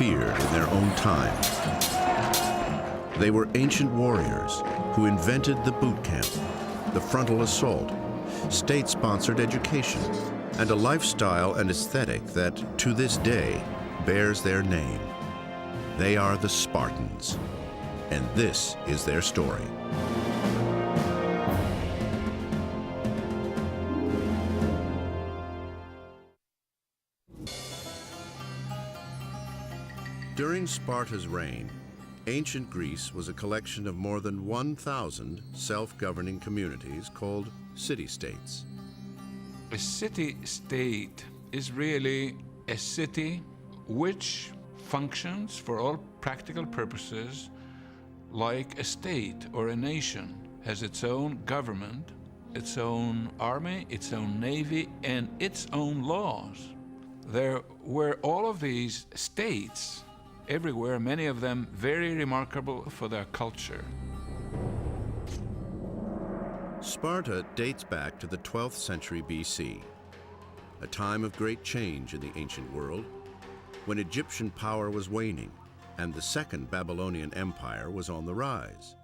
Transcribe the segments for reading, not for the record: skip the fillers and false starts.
feared in their own time. They were ancient warriors who invented the boot camp, the frontal assault, state-sponsored education, and a lifestyle and aesthetic that, to this day, bears their name. They are the Spartans, and this is their story. During Sparta's reign, ancient Greece was a collection of more than 1,000 self-governing communities called city-states. A city-state is really a city which functions for all practical purposes like a state or a nation, has its own government, its own army, its own navy, and its own laws. There were all of these states everywhere, many of them very remarkable for their culture. Sparta dates back to the 12th century BC, a time of great change in the ancient world, when Egyptian power was waning and the Second Babylonian Empire was on the rise.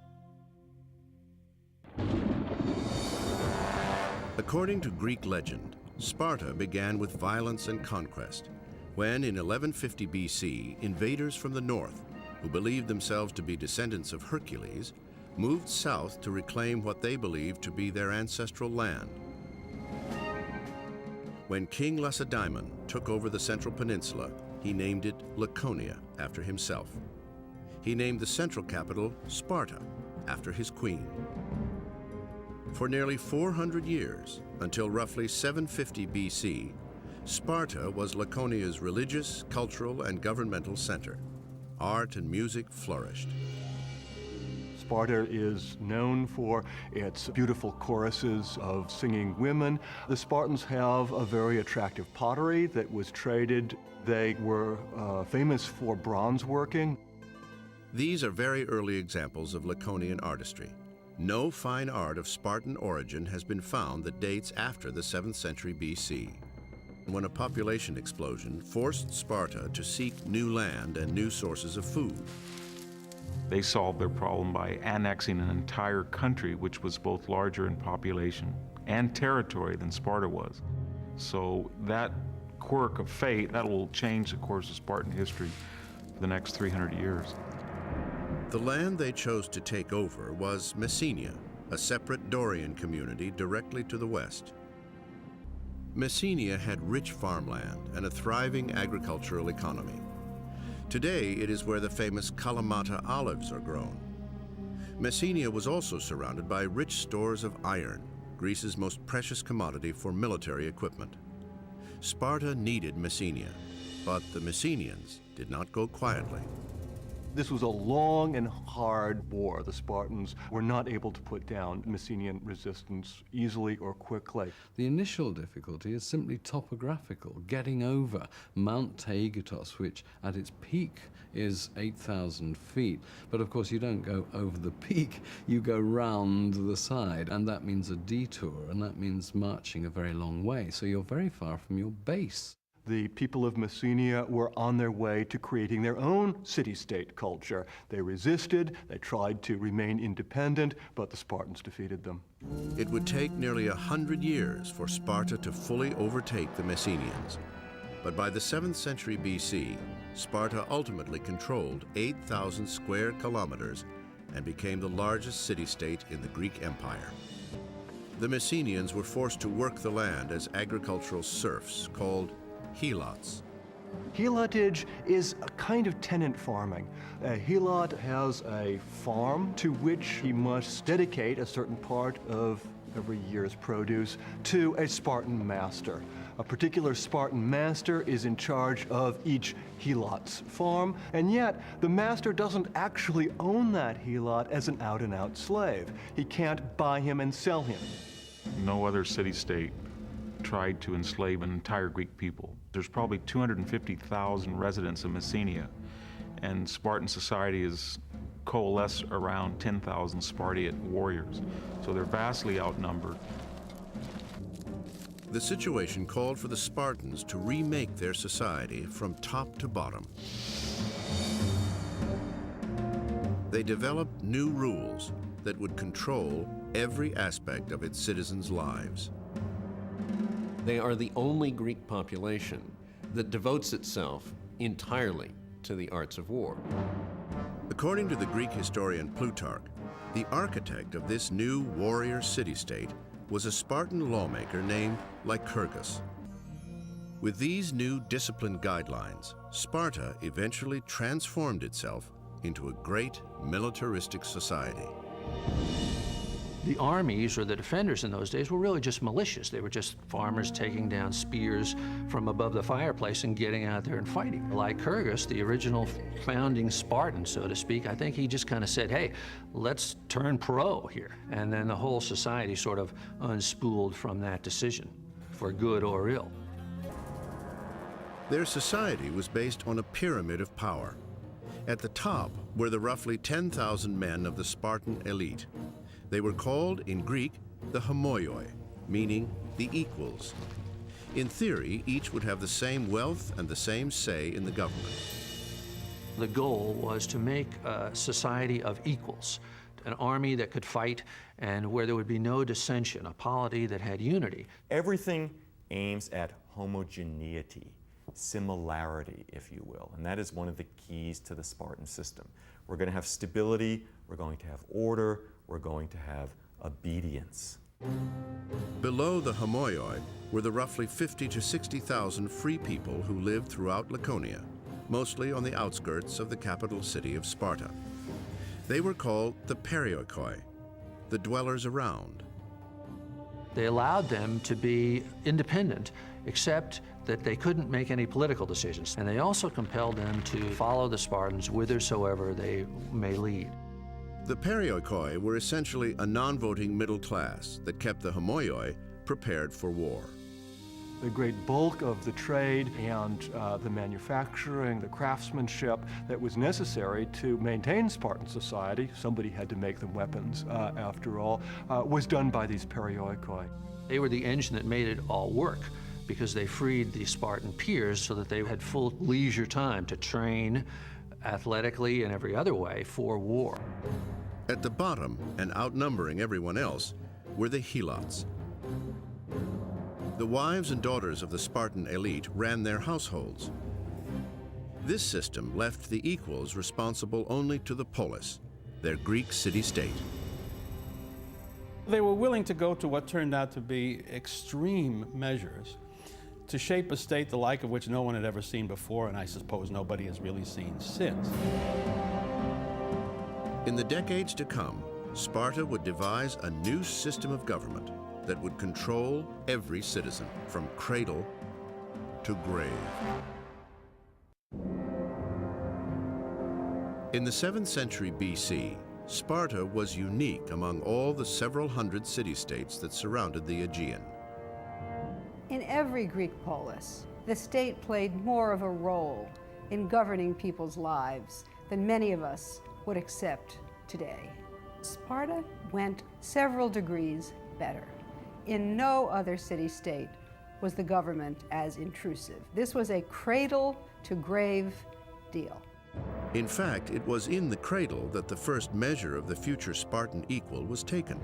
According to Greek legend, Sparta began with violence and conquest, when in 1150 BC, invaders from the north, who believed themselves to be descendants of Hercules, moved south to reclaim what they believed to be their ancestral land. When King Lacedaemon took over the Central Peninsula, he named it Laconia after himself. He named the central capital Sparta after his queen. For nearly 400 years, until roughly 750 BC, Sparta was Laconia's religious, cultural, and governmental center. Art and music flourished. Sparta is known for its beautiful choruses of singing women. The Spartans have a very attractive pottery that was traded. They were famous for bronze working. These are very early examples of Laconian artistry. No fine art of Spartan origin has been found that dates after the 7th century BC, when a population explosion forced Sparta to seek new land and new sources of food. They solved their problem by annexing an entire country which was both larger in population and territory than Sparta was. So that quirk of fate, that will change the course of Spartan history for the next 300 years. The land they chose to take over was Messenia, a separate Dorian community directly to the west. Messenia had rich farmland and a thriving agricultural economy. Today, it is where the famous Kalamata olives are grown. Messenia was also surrounded by rich stores of iron, Greece's most precious commodity for military equipment. Sparta needed Messenia, but the Messenians did not go quietly. This was a long and hard war. The Spartans were not able to put down Messenian resistance easily or quickly. The initial difficulty is simply topographical, getting over Mount Taygetos, which at its peak is 8,000 feet. But of course you don't go over the peak, you go round the side, and that means a detour, and that means marching a very long way. So you're very far from your base. The people of Messenia were on their way to creating their own city-state culture. They resisted, they tried to remain independent, but the Spartans defeated them. It would take nearly 100 years for Sparta to fully overtake the Messenians. But by the 7th century BC, Sparta ultimately controlled 8,000 square kilometers and became the largest city-state in the Greek Empire. The Messenians were forced to work the land as agricultural serfs called helots. Helotage is a kind of tenant farming. A helot has a farm to which he must dedicate a certain part of every year's produce to a Spartan master. A particular Spartan master is in charge of each helot's farm, and yet the master doesn't actually own that helot as an out-and-out slave. He can't buy him and sell him. No other city-state tried to enslave an entire Greek people. There's probably 250,000 residents of Messenia, and Spartan society is coalesced around 10,000 Spartan warriors. So they're vastly outnumbered. The situation called for the Spartans to remake their society from top to bottom. they developed new rules that would control every aspect of its citizens' lives. They are the only Greek population that devotes itself entirely to the arts of war. According to the Greek historian Plutarch, the architect of this new warrior city-state was a Spartan lawmaker named Lycurgus. With these new discipline guidelines, Sparta eventually transformed itself into a great militaristic society. The armies or the defenders in those days were really just militias. They were just farmers taking down spears from above the fireplace and getting out there and fighting. Lycurgus, the original founding Spartan, so to speak, I think he just kind of said, hey, let's turn pro here. And then the whole society sort of unspooled from that decision, for good or ill. Their society was based on a pyramid of power. At the top were the roughly 10,000 men of the Spartan elite. They were called, in Greek, the homoioi, meaning the equals. In theory, each would have the same wealth and the same say in the government. The goal was to make a society of equals, an army that could fight and where there would be no dissension, a polity that had unity. Everything aims at homogeneity, similarity, if you will, and that is one of the keys to the Spartan system. We're going to have stability, we're going to have order, we're going to have obedience. Below the homoioi were the roughly 50 to 60,000 free people who lived throughout Laconia, mostly on the outskirts of the capital city of Sparta. They were called the perioikoi, the dwellers around. They allowed them to be independent, except that they couldn't make any political decisions. And they also compelled them to follow the Spartans whithersoever they may lead. The perioikoi were essentially a non-voting middle class that kept the homoioi prepared for war. The great bulk of the trade and the manufacturing, the craftsmanship that was necessary to maintain Spartan society, somebody had to make them weapons after all, was done by these perioikoi. They were the engine that made it all work, because they freed the Spartan peers so that they had full leisure time to train athletically and every other way for war. At the bottom, and outnumbering everyone else, were the helots. The wives and daughters of the Spartan elite ran their households. This system left the equals responsible only to the polis, their Greek city-state. They were willing to go to what turned out to be extreme measures to shape a state the like of which no one had ever seen before, and I suppose nobody has really seen since. In the decades to come, Sparta would devise a new system of government that would control every citizen, from cradle to grave. In the 7th century BC, Sparta was unique among all the several hundred city-states that surrounded the Aegean. In every Greek polis, the state played more of a role in governing people's lives than many of us would accept today. Sparta went several degrees better. In no other city-state was the government as intrusive. This was a cradle-to-grave deal. In fact, it was in the cradle that the first measure of the future Spartan equal was taken.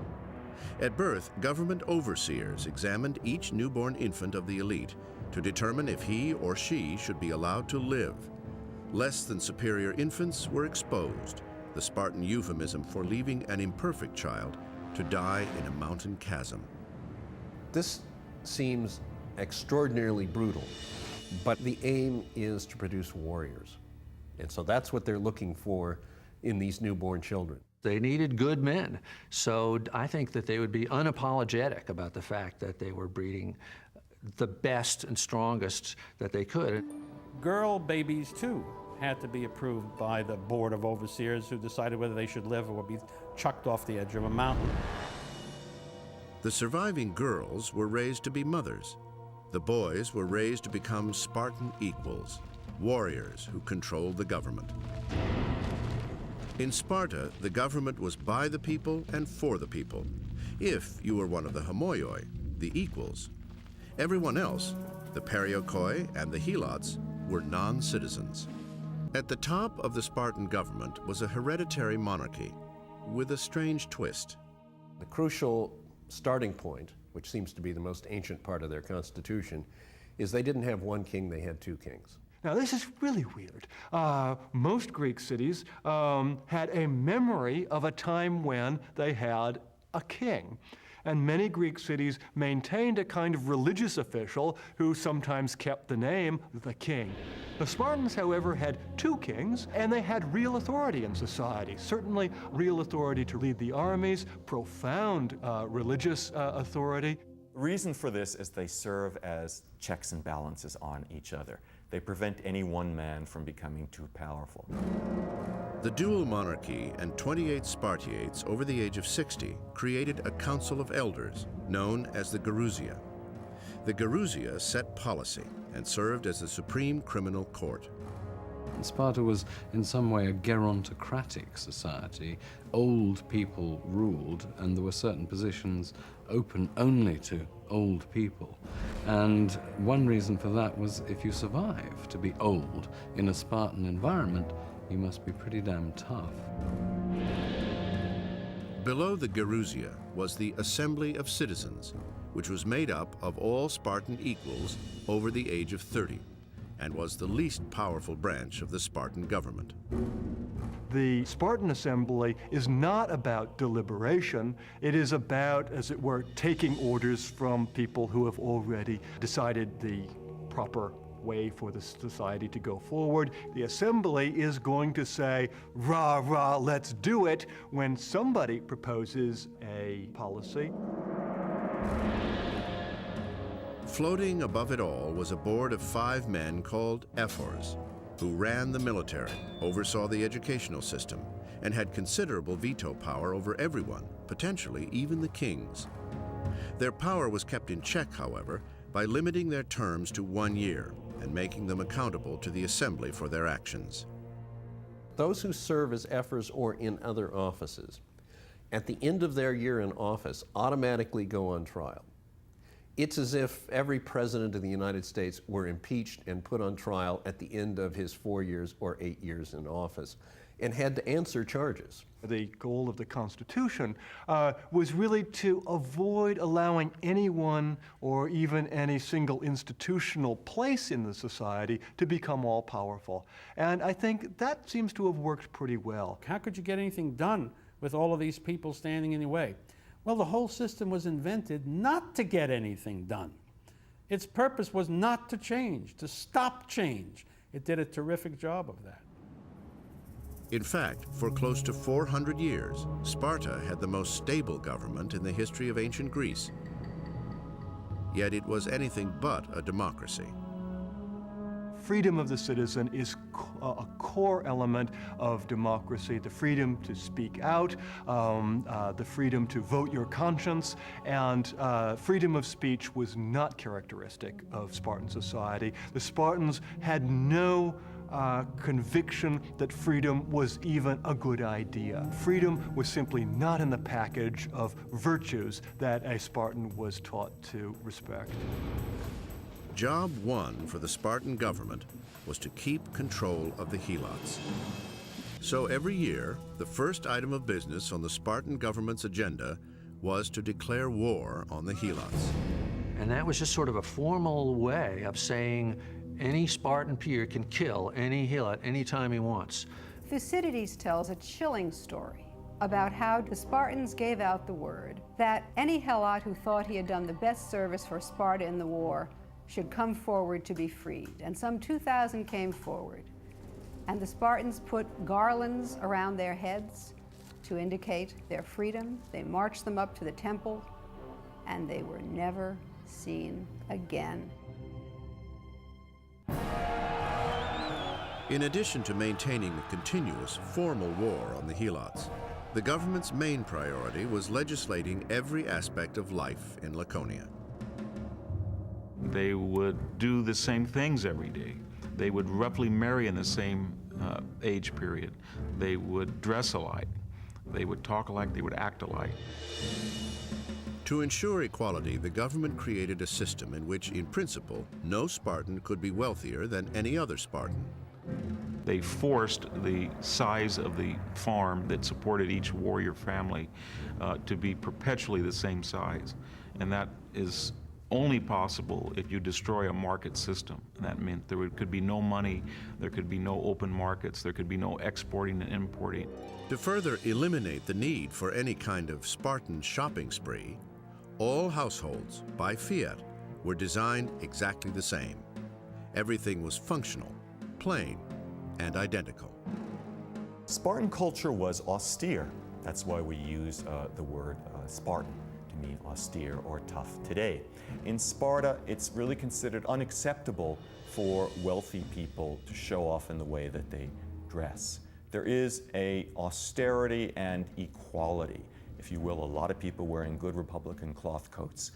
At birth, government overseers examined each newborn infant of the elite to determine if he or she should be allowed to live. Less than superior infants were exposed, the Spartan euphemism for leaving an imperfect child to die in a mountain chasm. This seems extraordinarily brutal, but the aim is to produce warriors. And so that's what they're looking for in these newborn children. They needed good men, so I think that they would be unapologetic about the fact that they were breeding the best and strongest that they could. Girl babies, too, had to be approved by the Board of Overseers, who decided whether they should live or be chucked off the edge of a mountain. The surviving girls were raised to be mothers. The boys were raised to become Spartan equals, warriors who controlled the government. In Sparta, the government was by the people and for the people, if you were one of the homoioi, the equals. Everyone else, the perioikoi and the helots, were non-citizens. At the top of the Spartan government was a hereditary monarchy with a strange twist. The crucial starting point, which seems to be the most ancient part of their constitution, is they didn't have one king, they had two kings. Now, this is really weird. Most Greek cities had a memory of a time when they had a king. And many Greek cities maintained a kind of religious official who sometimes kept the name the king. The Spartans, however, had two kings, and they had real authority in society. Certainly real authority to lead the armies, profound religious authority. The reason for this is they serve as checks and balances on each other. They prevent any one man from becoming too powerful. The dual monarchy and 28 Spartiates over the age of 60 created a council of elders known as the Gerousia. The Gerousia set policy and served as the supreme criminal court. Sparta was in some way a gerontocratic society. Old people ruled, and there were certain positions open only to old people. And one reason for that was if you survive to be old in a Spartan environment, you must be pretty damn tough. Below the Gerousia was the Assembly of Citizens, which was made up of all Spartan equals over the age of 30, and was the least powerful branch of the Spartan government. The Spartan assembly is not about deliberation. It is about, as it were, taking orders from people who have already decided the proper way for the society to go forward. The assembly is going to say, rah, rah, let's do it, when somebody proposes a policy. Floating above it all was a board of 5 men called ephors, who ran the military, oversaw the educational system, and had considerable veto power over everyone, potentially even the kings. Their power was kept in check, however, by limiting their terms to 1 year and making them accountable to the assembly for their actions. Those who serve as ephors or in other offices, at the end of their year in office, automatically go on trial. It's as if every president of the United States were impeached and put on trial at the end of his 4 years or 8 years in office and had to answer charges. The goal of the Constitution was really to avoid allowing anyone or even any single institutional place in the society to become all-powerful. And I think that seems to have worked pretty well. How could you get anything done with all of these people standing in the way? Well, the whole system was invented not to get anything done. Its purpose was not to change, to stop change. It did a terrific job of that. In fact, for close to 400 years, Sparta had the most stable government in the history of ancient Greece. Yet it was anything but a democracy. Freedom of the citizen is a core element of democracy. The freedom to speak out, the freedom to vote your conscience, and freedom of speech was not characteristic of Spartan society. The Spartans had no conviction that freedom was even a good idea. Freedom was simply not in the package of virtues that a Spartan was taught to respect. Job 1 for the Spartan government was to keep control of the helots. So every year, the first item of business on the Spartan government's agenda was to declare war on the helots. And that was just sort of a formal way of saying any Spartan peer can kill any helot anytime he wants. Thucydides tells a chilling story about how the Spartans gave out the word that any helot who thought he had done the best service for Sparta in the war should come forward to be freed. And some 2,000 came forward. And the Spartans put garlands around their heads to indicate their freedom. They marched them up to the temple, and they were never seen again. In addition to maintaining a continuous formal war on the helots, the government's main priority was legislating every aspect of life in Laconia. They would do the same things every day. They would roughly marry in the same age period. They would dress alike. They would talk alike. They would act alike. To ensure equality, the government created a system in which, in principle, no Spartan could be wealthier than any other Spartan. They forced the size of the farm that supported each warrior family to be perpetually the same size. And that is only possible if you destroy a market system. And that meant could be no money, there could be no open markets, there could be no exporting and importing. To further eliminate the need for any kind of Spartan shopping spree, all households, by fiat, were designed exactly the same. Everything was functional, plain, and identical. Spartan culture was austere. That's why we use the word Spartan to mean austere or tough today. In Sparta, it's really considered unacceptable for wealthy people to show off in the way that they dress. There is a austerity and equality, if you will, a lot of people wearing good Republican cloth coats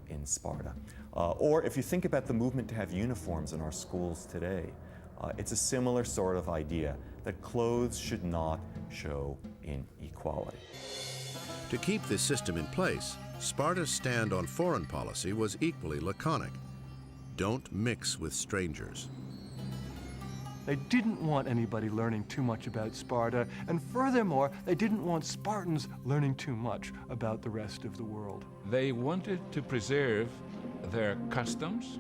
in Sparta. Or if you think about the movement to have uniforms in our schools today, it's a similar sort of idea that clothes should not show inequality. To keep this system in place, Sparta's stand on foreign policy was equally laconic. Don't mix with strangers. They didn't want anybody learning too much about Sparta, and furthermore, they didn't want Spartans learning too much about the rest of the world. They wanted to preserve their customs.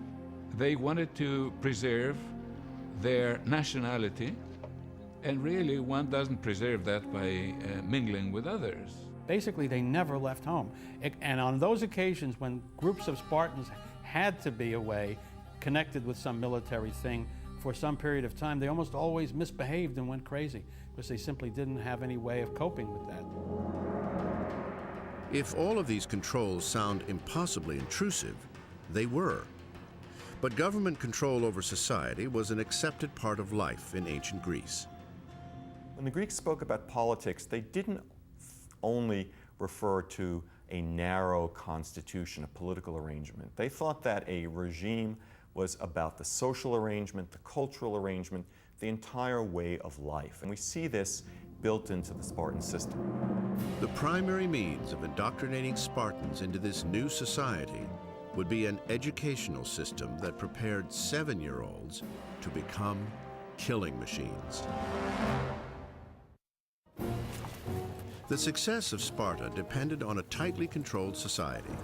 They wanted to preserve their nationality. And really, one doesn't preserve that by mingling with others. Basically, they never left home. And on those occasions when groups of Spartans had to be away, connected with some military thing for some period of time, they almost always misbehaved and went crazy because they simply didn't have any way of coping with that. If all of these controls sound impossibly intrusive, they were. But government control over society was an accepted part of life in ancient Greece. When the Greeks spoke about politics, they didn't only refer to a narrow constitution, a political arrangement. They thought that a regime was about the social arrangement, the cultural arrangement, the entire way of life. And we see this built into the Spartan system. The primary means of indoctrinating Spartans into this new society would be an educational system that prepared 7-year-olds to become killing machines. The success of Sparta depended on a tightly controlled society.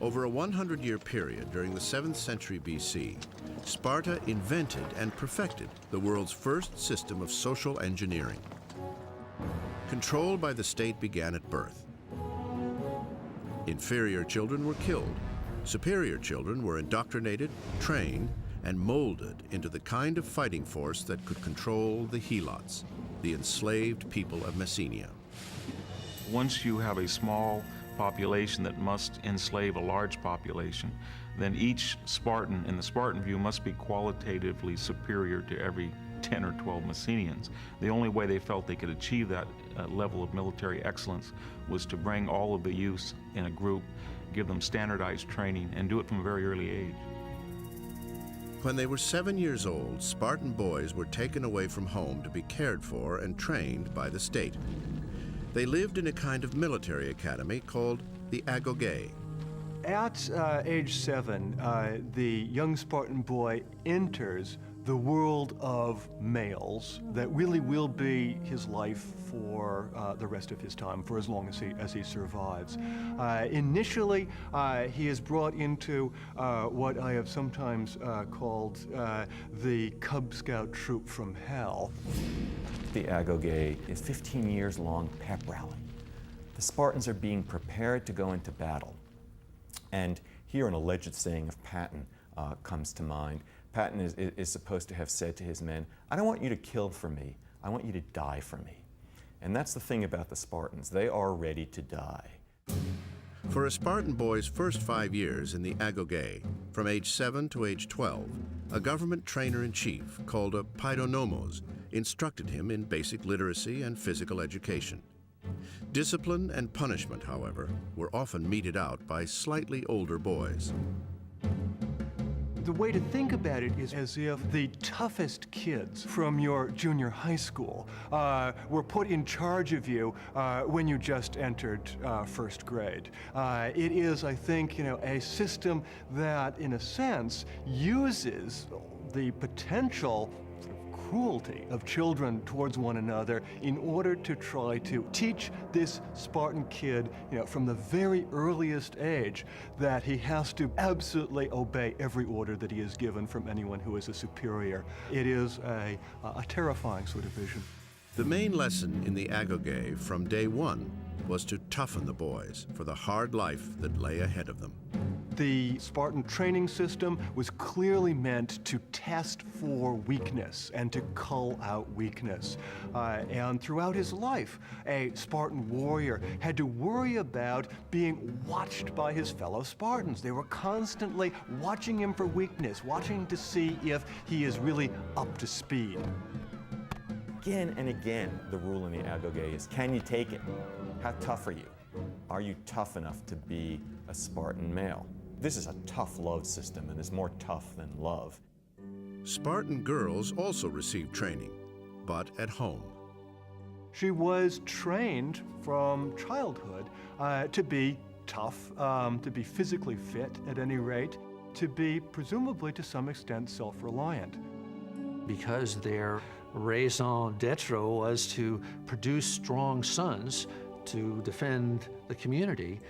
Over a 100-year period during the 7th century BC, Sparta invented and perfected the world's first system of social engineering. Control by the state began at birth. Inferior children were killed. Superior children were indoctrinated, trained, and molded into the kind of fighting force that could control the helots, the enslaved people of Messenia. Once you have a small population that must enslave a large population, then each Spartan, in the Spartan view, must be qualitatively superior to every 10 or 12 Messenians. The only way they felt they could achieve that level of military excellence was to bring all of the youths in a group, give them standardized training, and do it from a very early age. When they were 7 years old, Spartan boys were taken away from home to be cared for and trained by the state. They lived in a kind of military academy called the Agoge. At age 7, the young Spartan boy enters the world of males that really will be his life for the rest of his time, for as long as he survives. Initially, he is brought into what I have sometimes called the Cub Scout troop from hell. The Agoge is 15 years long pep rally. The Spartans are being prepared to go into battle. And here an alleged saying of Patton comes to mind. Patton is supposed to have said to his men, "I don't want you to kill for me, I want you to die for me." And that's the thing about the Spartans, they are ready to die. For a Spartan boy's first 5 years in the Agoge, from age 7 to age 12, a government trainer-in-chief called a paidonomos instructed him in basic literacy and physical education. Discipline and punishment, however, were often meted out by slightly older boys. The way to think about it is as if the toughest kids from your junior high school were put in charge of you when you just entered first grade. It is, I think, a system that, in a sense, uses the potential cruelty of children towards one another in order to try to teach this Spartan kid, from the very earliest age, that he has to absolutely obey every order that he is given from anyone who is a superior. It is a terrifying sort of vision. The main lesson in the agoge from day one was to toughen the boys for the hard life that lay ahead of them. The Spartan training system was clearly meant to test for weakness and to cull out weakness. And throughout his life, a Spartan warrior had to worry about being watched by his fellow Spartans. They were constantly watching him for weakness, watching to see if he is really up to speed. Again and again, the rule in the agoge is, can you take it? How tough are you? Are you tough enough to be a Spartan male? This is a tough love system, and it's more tough than love. Spartan girls also received training, but at home. She was trained from childhood to be tough, to be physically fit at any rate, to be presumably to some extent self-reliant. Because their raison d'etre was to produce strong sons to defend the community.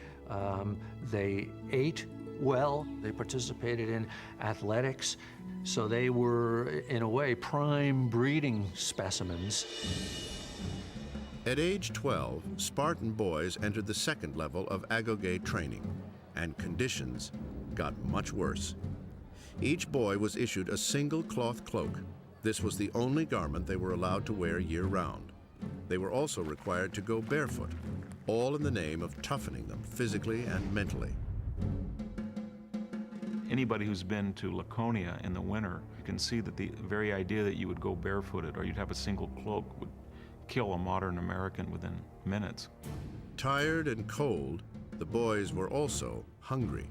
They ate well, they participated in athletics, so they were, in a way, prime breeding specimens. At age 12, Spartan boys entered the second level of agoge training, and conditions got much worse. Each boy was issued a single cloth cloak. This was the only garment they were allowed to wear year-round. They were also required to go barefoot, all in the name of toughening them physically and mentally. Anybody who's been to Laconia in the winter can see that the very idea that you would go barefooted or you'd have a single cloak would kill a modern American within minutes. Tired and cold, the boys were also hungry.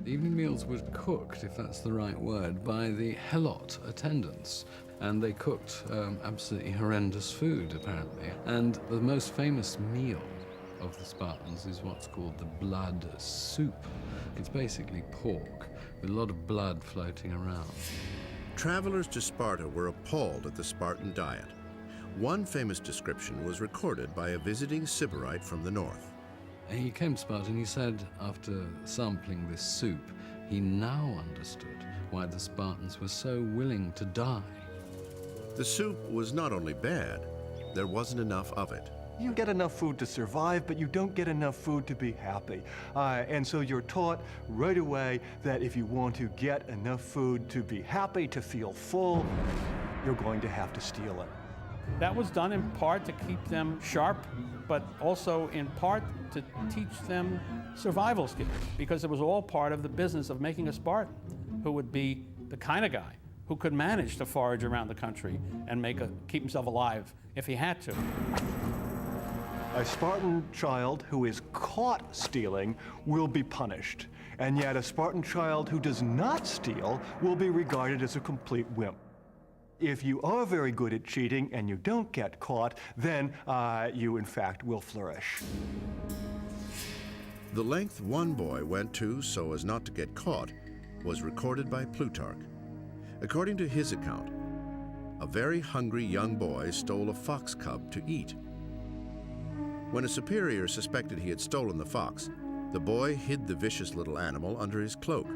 The evening meals were cooked, if that's the right word, by the helot attendants. And they cooked absolutely horrendous food, apparently. And the most famous meal of the Spartans is what's called the blood soup. It's basically pork with a lot of blood floating around. Travelers to Sparta were appalled at the Spartan diet. One famous description was recorded by a visiting Sybarite from the north. He came to Sparta and he said, after sampling this soup, he now understood why the Spartans were so willing to die. The soup was not only bad, there wasn't enough of it. You get enough food to survive, but you don't get enough food to be happy. And so you're taught right away that if you want to get enough food to be happy, to feel full, you're going to have to steal it. That was done in part to keep them sharp, but also in part to teach them survival skills, because it was all part of the business of making a Spartan who would be the kind of guy who could manage to forage around the country and keep himself alive if he had to. A Spartan child who is caught stealing will be punished, and yet a Spartan child who does not steal will be regarded as a complete wimp. If you are very good at cheating and you don't get caught, then you, in fact, will flourish. The length one boy went to so as not to get caught was recorded by Plutarch. According to his account, a very hungry young boy stole a fox cub to eat. When a superior suspected he had stolen the fox, the boy hid the vicious little animal under his cloak.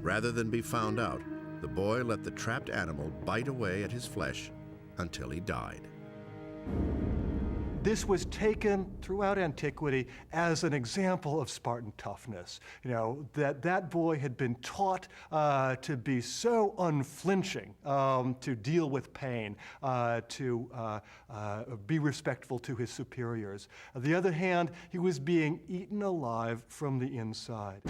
Rather than be found out, the boy let the trapped animal bite away at his flesh until he died. This was taken throughout antiquity as an example of Spartan toughness. That boy had been taught to be so unflinching, to deal with pain, to be respectful to his superiors. On the other hand, he was being eaten alive from the inside.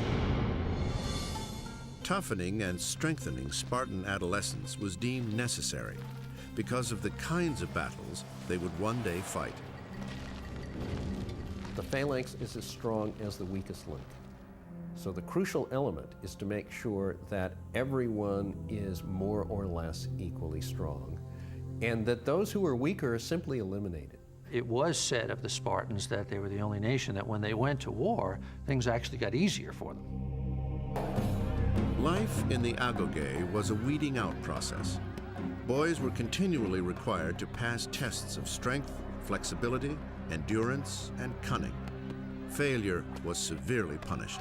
Toughening and strengthening Spartan adolescents was deemed necessary because of the kinds of battles they would one day fight. The phalanx is as strong as the weakest link. So the crucial element is to make sure that everyone is more or less equally strong, and that those who are weaker are simply eliminated. It was said of the Spartans that they were the only nation that when they went to war, things actually got easier for them. Life in the agoge was a weeding out process. Boys were continually required to pass tests of strength, flexibility, endurance, and cunning. Failure was severely punished.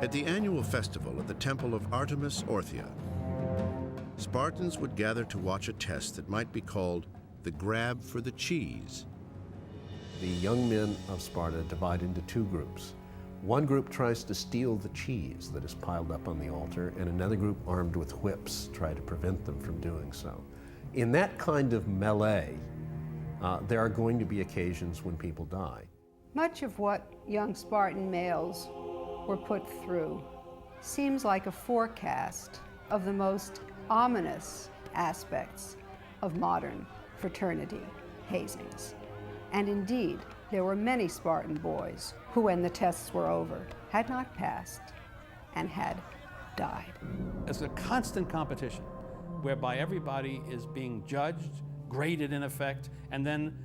At the annual festival at the temple of Artemis Orthia, Spartans would gather to watch a test that might be called the grab for the cheese. The young men of Sparta divide into two groups. One group tries to steal the cheese that is piled up on the altar, and another group, armed with whips, try to prevent them from doing so. In that kind of melee, there are going to be occasions when people die. Much of what young Spartan males were put through seems like a forecast of the most ominous aspects of modern fraternity hazings. And indeed, there were many Spartan boys who, when the tests were over, had not passed and had died. It's a constant competition whereby everybody is being judged, graded in effect, and then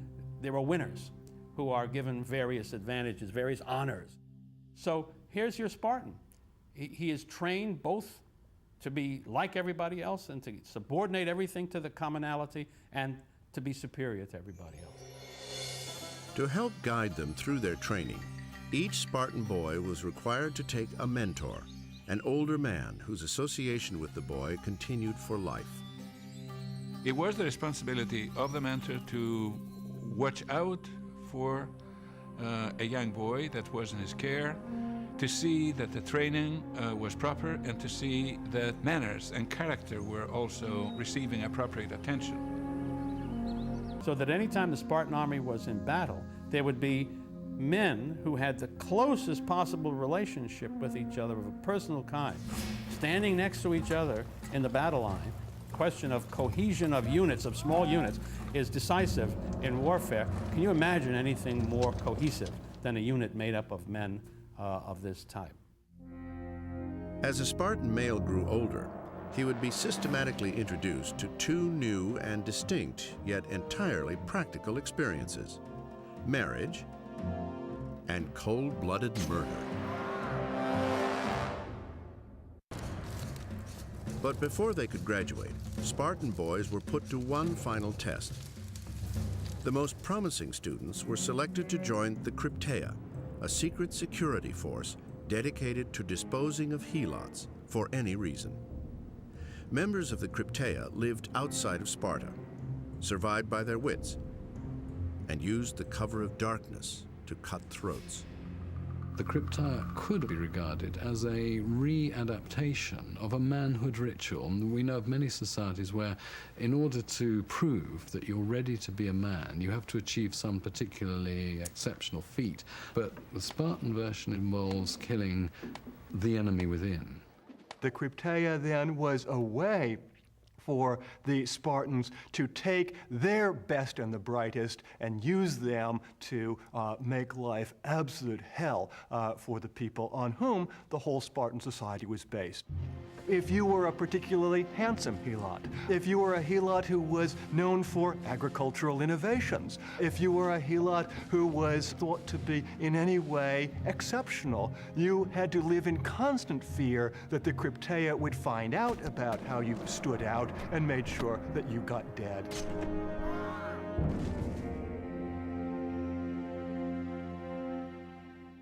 there are winners who are given various advantages, various honors. So here's your Spartan. He is trained both to be like everybody else and to subordinate everything to the commonality and to be superior to everybody else. To help guide them through their training, each Spartan boy was required to take a mentor, an older man whose association with the boy continued for life. It was the responsibility of the mentor to watch out for a young boy that was in his care, to see that the training was proper, and to see that manners and character were also receiving appropriate attention. So that any time the Spartan army was in battle, there would be men who had the closest possible relationship with each other of a personal kind, standing next to each other in the battle line. The question of cohesion of units, of small units, is decisive in warfare. Can you imagine anything more cohesive than a unit made up of men of this type? As a Spartan male grew older, he would be systematically introduced to two new and distinct, yet entirely practical experiences: marriage and cold-blooded murder. But before they could graduate, Spartan boys were put to one final test. The most promising students were selected to join the Crypteia, a secret security force dedicated to disposing of helots for any reason. Members of the Crypteia lived outside of Sparta, survived by their wits, and used the cover of darkness to cut throats. The Crypteia could be regarded as a readaptation of a manhood ritual. And we know of many societies where, in order to prove that you're ready to be a man, you have to achieve some particularly exceptional feat. But the Spartan version involves killing the enemy within. The Crypteia then was a way for the Spartans to take their best and the brightest and use them to make life absolute hell for the people on whom the whole Spartan society was based. If you were a particularly handsome helot, if you were a helot who was known for agricultural innovations, if you were a helot who was thought to be in any way exceptional, you had to live in constant fear that the Crypteia would find out about how you stood out and made sure that you got dead.